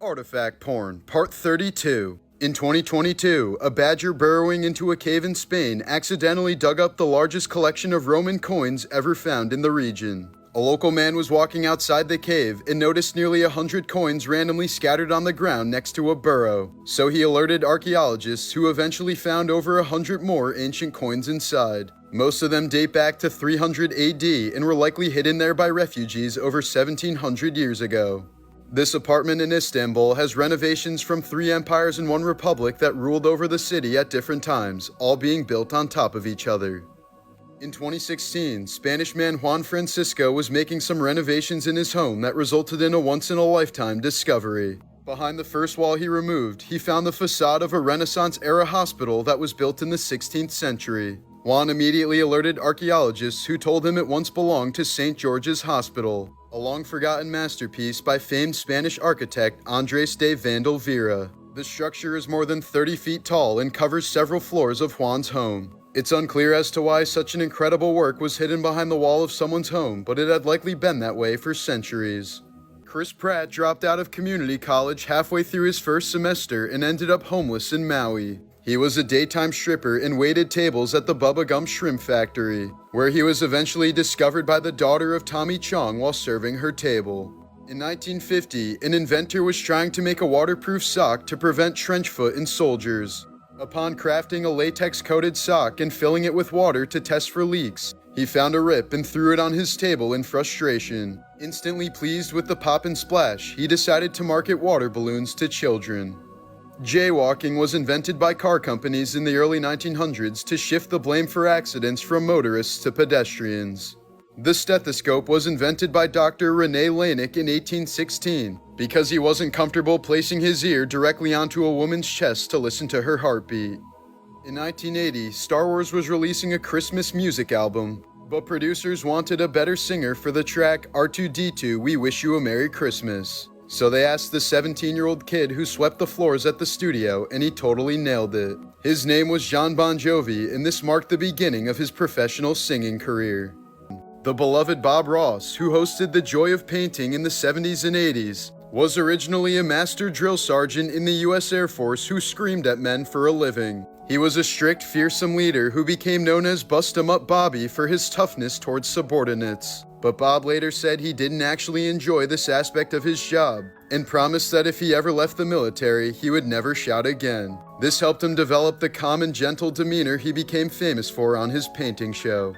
Artifact Porn, Part 32. In 2022, a badger burrowing into a cave in Spain accidentally dug up the largest collection of Roman coins ever found in the region. A local man was walking outside the cave and noticed nearly 100 coins randomly scattered on the ground next to a burrow. So he alerted archaeologists, who eventually found over 100 more ancient coins inside. Most of them date back to 300 AD and were likely hidden there by refugees over 1700 years ago. This apartment in Istanbul has renovations from 3 empires and 1 republic that ruled over the city at different times, all being built on top of each other. In 2016, Spanish man Juan Francisco was making some renovations in his home that resulted in a once-in-a-lifetime discovery. Behind the first wall he removed, he found the facade of a Renaissance-era hospital that was built in the 16th century. Juan immediately alerted archaeologists, who told him it once belonged to St. George's Hospital, a long-forgotten masterpiece by famed Spanish architect Andrés de Vandel-Vera. The structure is more than 30 feet tall and covers several floors of Juan's home. It's unclear as to why such an incredible work was hidden behind the wall of someone's home, but it had likely been that way for centuries. Chris Pratt dropped out of community college halfway through his first semester and ended up homeless in Maui. He was a daytime stripper and waited tables at the Bubba Gump Shrimp Factory, where he was eventually discovered by the daughter of Tommy Chong while serving her table. In 1950, an inventor was trying to make a waterproof sock to prevent trench foot in soldiers. Upon crafting a latex-coated sock and filling it with water to test for leaks, he found a rip and threw it on his table in frustration. Instantly pleased with the pop and splash, he decided to market water balloons to children. Jaywalking was invented by car companies in the early 1900s to shift the blame for accidents from motorists to pedestrians. The stethoscope was invented by Dr. René Laennec in 1816 because he wasn't comfortable placing his ear directly onto a woman's chest to listen to her heartbeat. In 1980, Star Wars was releasing a Christmas music album, but producers wanted a better singer for the track R2-D2 We Wish You a Merry Christmas. So they asked the 17-year-old kid who swept the floors at the studio, and he totally nailed it. His name was Jon Bon Jovi, and this marked the beginning of his professional singing career. The beloved Bob Ross, who hosted The Joy of Painting in the 70s and 80s, was originally a master drill sergeant in the U.S. Air Force who screamed at men for a living. He was a strict, fearsome leader who became known as Bust-em-up Bobby for his toughness towards subordinates. But Bob later said he didn't actually enjoy this aspect of his job, and promised that if he ever left the military, he would never shout again. This helped him develop the calm and gentle demeanor he became famous for on his painting show.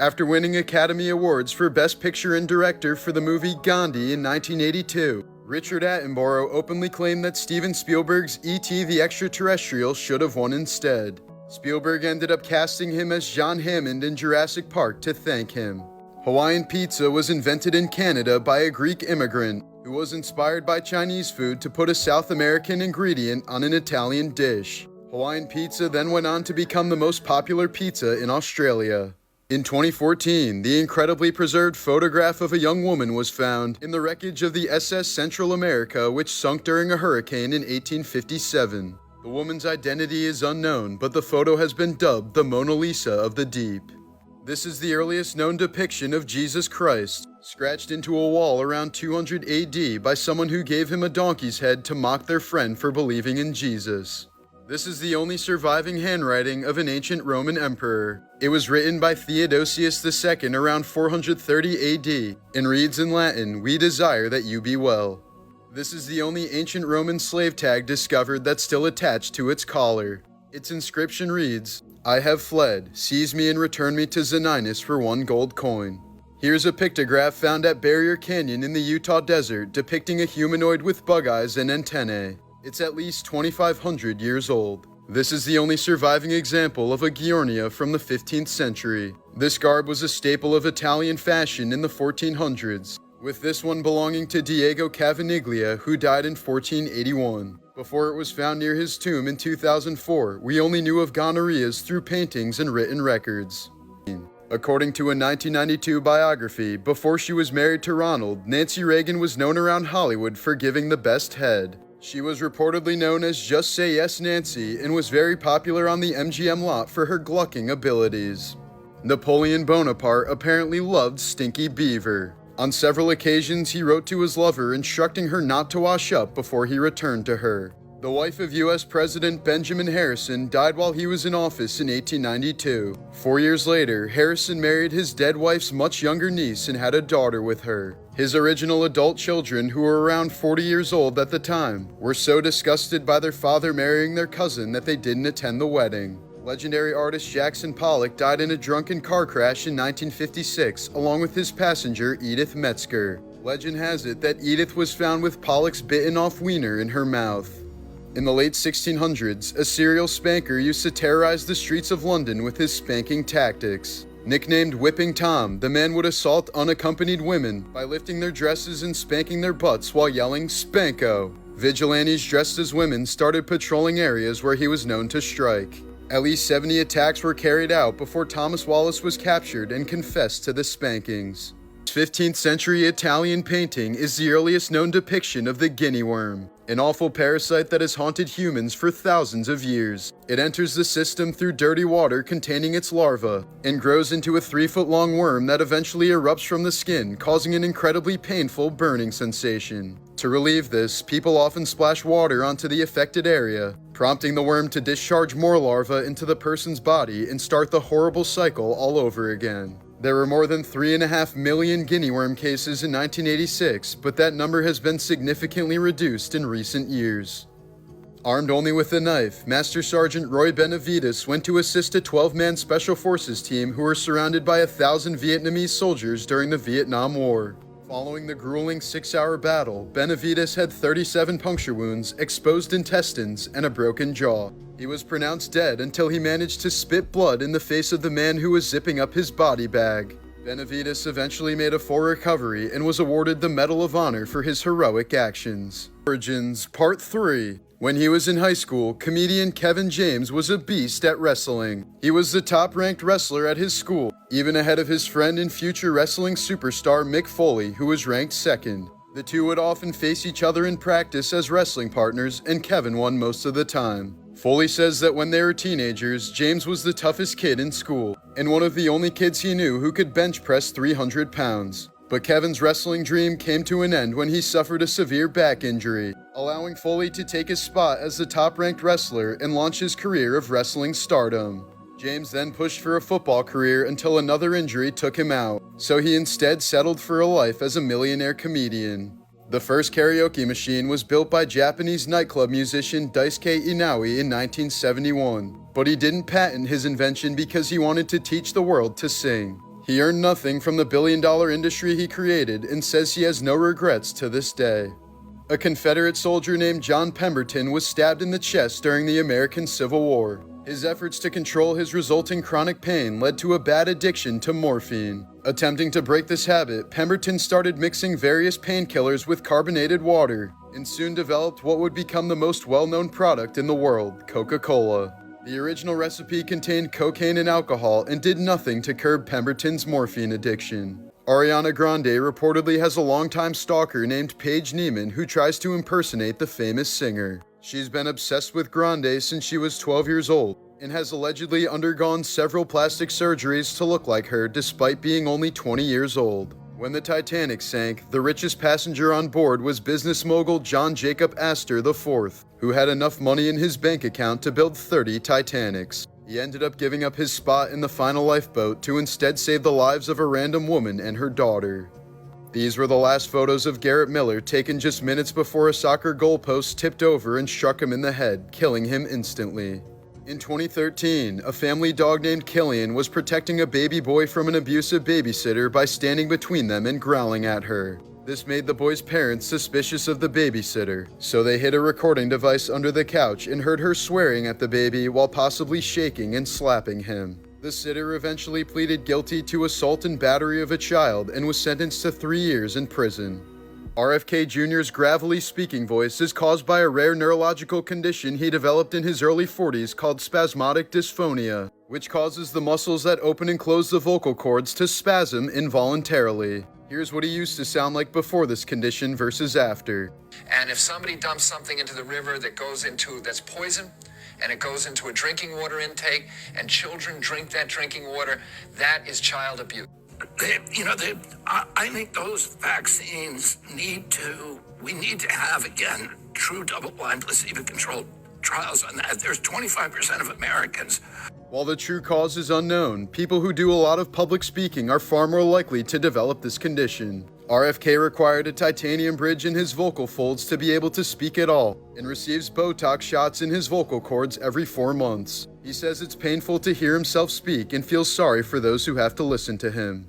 After winning Academy Awards for Best Picture and Director for the movie Gandhi in 1982, Richard Attenborough openly claimed that Steven Spielberg's E.T. the Extraterrestrial should have won instead. Spielberg ended up casting him as John Hammond in Jurassic Park to thank him. Hawaiian pizza was invented in Canada by a Greek immigrant who was inspired by Chinese food to put a South American ingredient on an Italian dish. Hawaiian pizza then went on to become the most popular pizza in Australia. In 2014, the incredibly preserved photograph of a young woman was found in the wreckage of the SS Central America, which sunk during a hurricane in 1857. The woman's identity is unknown, but the photo has been dubbed the Mona Lisa of the Deep. This is the earliest known depiction of Jesus Christ, scratched into a wall around 200 AD by someone who gave him a donkey's head to mock their friend for believing in Jesus. This is the only surviving handwriting of an ancient Roman emperor. It was written by Theodosius II around 430 AD and reads in Latin, "We desire that you be well." This is the only ancient Roman slave tag discovered that's still attached to its collar. Its inscription reads, "I have fled, seize me and return me to Xeninus for 1 gold coin." Here's a pictograph found at Barrier Canyon in the Utah desert depicting a humanoid with bug eyes and antennae. It's at least 2,500 years old. This is the only surviving example of a Ghiornia from the 15th century. This garb was a staple of Italian fashion in the 1400s, with this one belonging to Diego Cavaniglia, who died in 1481. Before it was found near his tomb in 2004, we only knew of gonorrheas through paintings and written records. According to a 1992 biography, before she was married to Ronald, Nancy Reagan was known around Hollywood for giving the best head. She was reportedly known as Just Say Yes Nancy and was very popular on the MGM lot for her glucking abilities. Napoleon Bonaparte apparently loved Stinky Beaver. On several occasions, he wrote to his lover instructing her not to wash up before he returned to her. The wife of U.S. President Benjamin Harrison died while he was in office in 1892. 4 years later, Harrison married his dead wife's much younger niece and had a daughter with her. His original adult children, who were around 40 years old at the time, were so disgusted by their father marrying their cousin that they didn't attend the wedding. Legendary artist Jackson Pollock died in a drunken car crash in 1956, along with his passenger Edith Metzger. Legend has it that Edith was found with Pollock's bitten-off wiener in her mouth. In the late 1600s, a serial spanker used to terrorize the streets of London with his spanking tactics. Nicknamed Whipping Tom, the man would assault unaccompanied women by lifting their dresses and spanking their butts while yelling, "Spanko!" Vigilantes dressed as women started patrolling areas where he was known to strike. At least 70 attacks were carried out before Thomas Wallace was captured and confessed to the spankings. 15th century Italian painting is the earliest known depiction of the guinea worm, an awful parasite that has haunted humans for thousands of years. It enters the system through dirty water containing its larva and grows into a 3-foot-long worm that eventually erupts from the skin, causing an incredibly painful burning sensation. To relieve this, people often splash water onto the affected area, prompting the worm to discharge more larvae into the person's body and start the horrible cycle all over again. There were more than 3.5 million guinea worm cases in 1986, but that number has been significantly reduced in recent years. Armed only with a knife, Master Sergeant Roy Benavides went to assist a 12-man Special Forces team who were surrounded by 1,000 Vietnamese soldiers during the Vietnam War. Following the grueling 6-hour battle, Benavides had 37 puncture wounds, exposed intestines, and a broken jaw. He was pronounced dead until he managed to spit blood in the face of the man who was zipping up his body bag. Benavides eventually made a full recovery and was awarded the Medal of Honor for his heroic actions. Origins Part 3. When he was in high school, comedian Kevin James was a beast at wrestling. He was the top-ranked wrestler at his school, even ahead of his friend and future wrestling superstar Mick Foley, who was ranked second. The two would often face each other in practice as wrestling partners, and Kevin won most of the time. Foley says that when they were teenagers, James was the toughest kid in school, and one of the only kids he knew who could bench press 300 pounds. But Kevin's wrestling dream came to an end when he suffered a severe back injury, allowing Foley to take his spot as the top-ranked wrestler and launch his career of wrestling stardom. James then pushed for a football career until another injury took him out, so he instead settled for a life as a millionaire comedian. The first karaoke machine was built by Japanese nightclub musician Daisuke Inaui in 1971, but he didn't patent his invention because he wanted to teach the world to sing. He earned nothing from the billion-dollar industry he created and says he has no regrets to this day. A Confederate soldier named John Pemberton was stabbed in the chest during the American Civil War. His efforts to control his resulting chronic pain led to a bad addiction to morphine. Attempting to break this habit, Pemberton started mixing various painkillers with carbonated water and soon developed what would become the most well-known product in the world, Coca-Cola. The original recipe contained cocaine and alcohol and did nothing to curb Pemberton's morphine addiction. Ariana Grande reportedly has a longtime stalker named Paige Neiman who tries to impersonate the famous singer. She's been obsessed with Grande since she was 12 years old and has allegedly undergone several plastic surgeries to look like her despite being only 20 years old. When the Titanic sank, the richest passenger on board was business mogul John Jacob Astor IV, who had enough money in his bank account to build 30 Titanics. He ended up giving up his spot in the final lifeboat to instead save the lives of a random woman and her daughter. These were the last photos of Garrett Miller taken just minutes before a soccer goalpost tipped over and struck him in the head, killing him instantly. In 2013, a family dog named Killian was protecting a baby boy from an abusive babysitter by standing between them and growling at her. This made the boy's parents suspicious of the babysitter, so they hid a recording device under the couch and heard her swearing at the baby while possibly shaking and slapping him. The sitter eventually pleaded guilty to assault and battery of a child and was sentenced to 3 years in prison. RFK Jr.'s gravelly speaking voice is caused by a rare neurological condition he developed in his early 40s called spasmodic dysphonia, which causes the muscles that open and close the vocal cords to spasm involuntarily. Here's what he used to sound like before this condition versus after. And if somebody dumps something into the river that's poison, and it goes into a drinking water intake, and children drink that drinking water, that is child abuse. I think those vaccines we need to have, again, true double-blind placebo-controlled trials on that. There's 25% of Americans. While the true cause is unknown, people who do a lot of public speaking are far more likely to develop this condition. RFK required a titanium bridge in his vocal folds to be able to speak at all, and receives Botox shots in his vocal cords every 4 months. He says it's painful to hear himself speak and feels sorry for those who have to listen to him.